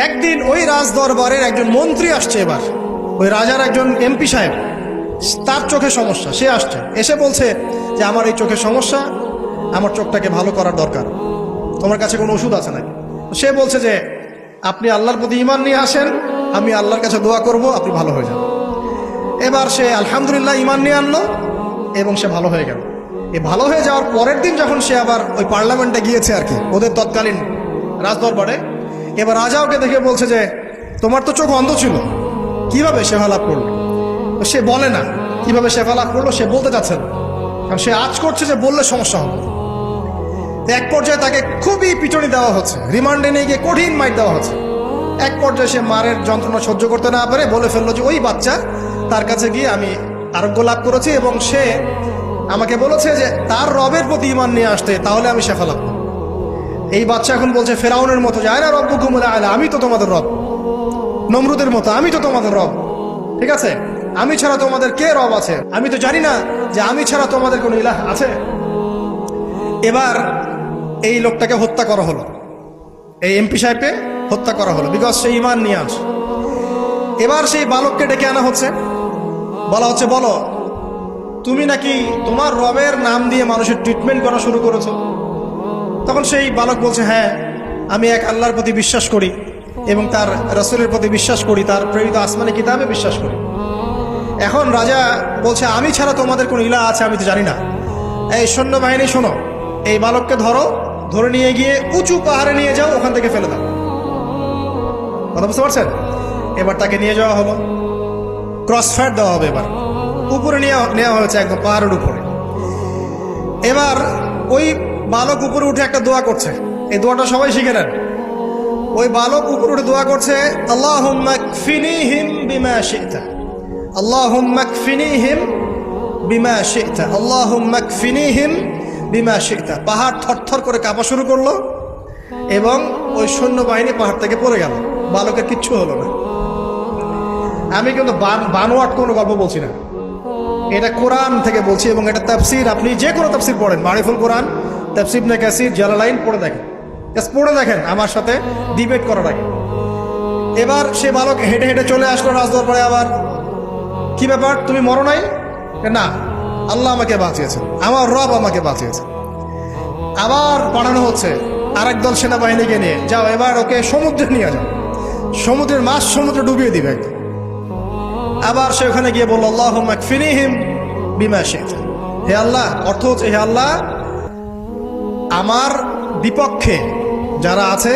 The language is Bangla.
একদিন ওই রাজ দরবারের একজন মন্ত্রী আসছে, এবার ওই রাজার একজন এমপি সাহেব, তার চোখে সমস্যা, সে আসছে, এসে বলছে যে আমার এই চোখের সমস্যা, আমার চোখটাকে ভালো করার দরকার, তোমার কাছে কোনো ওষুধ আছে নাকি? সে বলছে যে আপনি আল্লাহর প্রতি ঈমান নিয়ে আসেন, আমি আল্লাহর কাছে দোয়া করব, আপনি ভালো হয়ে যান। এবার সে আলহামদুলিল্লাহ ঈমান নিয়ে আনলো এবং সে ভালো হয়ে গেল। এই ভালো হয়ে যাওয়ার পরের দিন যখন সে আবার ওই পার্লামেন্টে গিয়েছে আর কি, ওদের তৎকালীন রাজদরবারে, এবার রাজা ওকে দেখে বলছে যে তোমার তো চোখ অন্ধ ছিল, কিভাবে শেফা লাভ করলো? সে বলে না কিভাবে শেফা লাভ করলো, সে বলতে চাচ্ছে না, কারণ সে আজ করছে যে বললে সমস্যা হবে। এক পর্যায়ে তাকে খুবই পিটুনি দেওয়া হচ্ছে, রিমান্ডে নিয়ে গিয়ে কঠিন মাইর দেওয়া হচ্ছে। এক পর্যায়ে সে মারের যন্ত্রণা সহ্য করতে না পারে বলে ফেললো যে ওই বাচ্চা, তার কাছে গিয়ে আমি আরোগ্য লাভ করেছি এবং সে আমাকে বলেছে যে তার রবের প্রতি ঈমান নিয়ে আসতে, তাহলে আমি শেফা লাভ করব। এই বাচ্চা এখন বলছে ফেরাউনের মতো যে আয়না রব্বুকুমুল আ'লা, আমি তো তোমাদের রব, নমরুদের মতো আমি তো তোমাদের রব, ঠিক আছে, আমি ছাড়া তোমাদের কে রব আছে? আমি তো জানি না যে আমি ছাড়া তোমাদের কোনো ইলাহ আছে। এবার এই লোকটাকে হত্যা করা হলো, এই এমপি সাহেবকে হত্যা করা হলো, বিকজ সে ঈমান নিয়ে আসে। এবার সেই বালককে ডেকে আনা হচ্ছে, বলা হচ্ছে বলো তুমি নাকি তোমার রবের নাম দিয়ে মানুষের ট্রিটমেন্ট করা শুরু করেছো? তখন সেই বালক বলছে হ্যাঁ, আমি এক আল্লাহর প্রতি বিশ্বাস করি এবং তার রাসূলের প্রতি বিশ্বাস করি, তার প্রেরিত আসমানি কিতাবে বিশ্বাস করি। এখন রাজা বলছে আমি ছাড়া তোমাদের কোন ইলাহ আছে আমি তো জানি না। এই সৈন্যবাহিনী শোনো, এই বালককে ধরো, ধরে নিয়ে গিয়ে উঁচু পাহাড়ে নিয়ে যাও, ওখান থেকে ফেলে দাও। কথা বুঝতে পারছেন? এবার তাকে নিয়ে যাওয়া হলো, ক্রস ফায়ার দেওয়া হবে, এবার উপরে নেওয়া হয়েছে, একদম পাহাড়ের উপরে। এবার ওই বালক উপরে উঠে একটা দোয়া করছে, এই দোয়াটা সবাই শিখে নেন। ওই বালক উপরে উঠে দোয়া করছে আল্লাহুম্মা কফিনিহিম বিমা শি'তা, আল্লাহুম্মা কফিনিহিম বিমা শি'তা, আল্লাহুম্মা কফিনিহিম বিমা শি'তা। পাহাড় থরথর করে কাঁপা শুরু করলো এবং ওই সৈন্যবাহিনী পাহাড় থেকে পড়ে গেল, বালকের কিচ্ছু হলো না। আমি কিন্তু বানোয়াট কোনো গল্প বলছি না, এটা কোরআন থেকে বলছি এবং এটা তাফসীর, আপনি যে কোনো তাফসীর পড়েন, মারিফুল কোরআন, তাফসীর ইবনে কাসির, জালালাইন পড়ে দেখেন, পড়ে দেখেন, আমার সাথে ডিবেট করার আগে। এবার সে বালক হেঁটে হেঁটে চলে আসলো রাজদরবারে। আবার কি ব্যাপার, তুমি মরো নাই? না, আল্লাহ আমাকে বাঁচিয়েছেন, আমার রব আমাকে বাঁচিয়েছেন। আবার পাঠানো হচ্ছে আরেক দল সেনাবাহিনীকে নিয়ে, যাও এবার ওকে সমুদ্রে নিয়ে যাও, সমুদ্রের মাছ সমুদ্রে ডুবিয়ে দিবে একদম। আবার সে ওখানে গিয়ে বলল আল্লাহুম্মা কফিনিহিম বিমা শি'তা, হে আল্লাহ, অর্থ হচ্ছে হে আল্লাহ, আমার বিপক্ষে যারা আছে